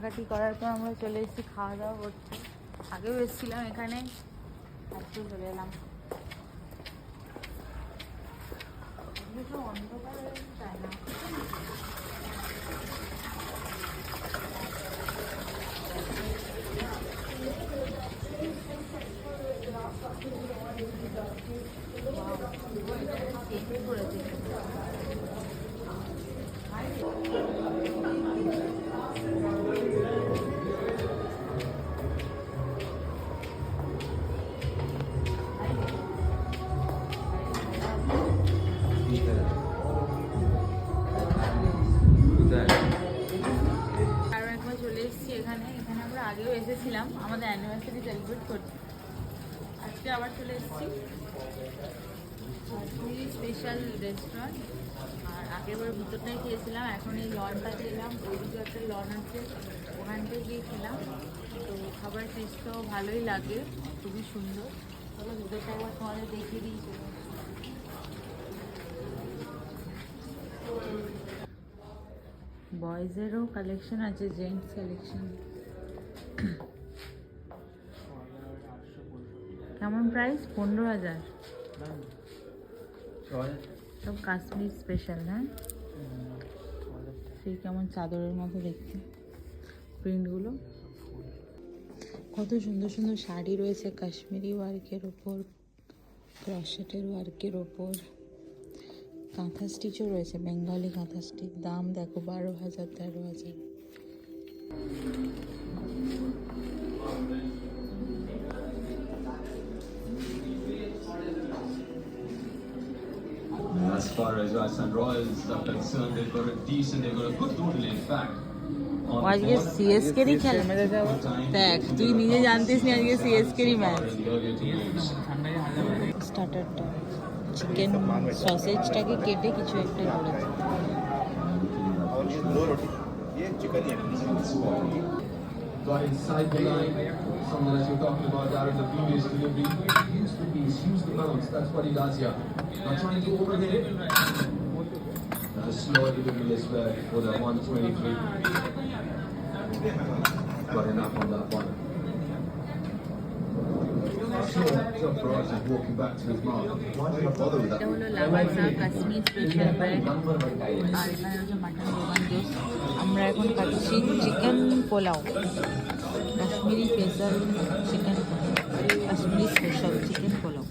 কেনাকাটি করার পর আমরা চলে এসেছি খাওয়া দাওয়া করতে। আগেও এসেছিলাম এখানে, আজকে চলে এলাম। অন্ধকার চায় না। এখানে আমরা আগেও এসেছিলাম আমাদের অ্যানিভার্সারি সেলিব্রেট করতে। আজকে আবার চলে এসেছি কাশ্মীরি স্পেশাল রেস্টুরেন্ট। আর আগেরবার ভিতরটাই খেয়েছিলাম, এখন এই লনটাতে এলাম। ওইদিকে একটা লন আছে, ওখানটায় গিয়ে খেলাম। তো খাবার টেস্টটাও ভালোই লাগে, খুবই সুন্দর। তবে ভিতরটা একবার তোমাদের দেখিয়ে দিয়েছি। বয়েজেরও কালেকশন আছে, জেন্টস কালেকশন। কেমন প্রাইস? 15,000। সব কাশ্মীর স্পেশাল, হ্যাঁ। সেই কেমন চাদরের মতো দেখতে প্রিন্টগুলো। কত সুন্দর সুন্দর শাড়ি রয়েছে কাশ্মীরি ওয়ার্কের ওপর, ক্রশেটের ওয়ার্কের ওপর। কাঁথা স্টিচও রয়েছে, বেঙ্গলি কাঁথা স্টিচ। দাম দেখো 12,000, 13,000। As far as Rajasthan Royals are concerned, they've got a decent, they've got a good total in fact. আজকে সিএসকেরই খেলা, দেখ তুই নিজে জানতিস না আজকে সিএসকেরই ম্যাচ। স্টার্টারটা চিকেন সসেজটাকে কেটে কিছু একটা করেছে। Got inside the line, someone that you're talking about out of the previous delivery. Use the piece, use the bounce, that's what he does here. Not trying to overhit it. Just slow delivery as well for the 123. Got enough on that one. এটা হলো লাভাসা Kashmir special brand. আর এখানে হচ্ছে mutton rogan জোস। আমরা এখন খাচ্ছি chicken pulao, Kashmiri special chicken pulao, Kashmiri special chicken pulao.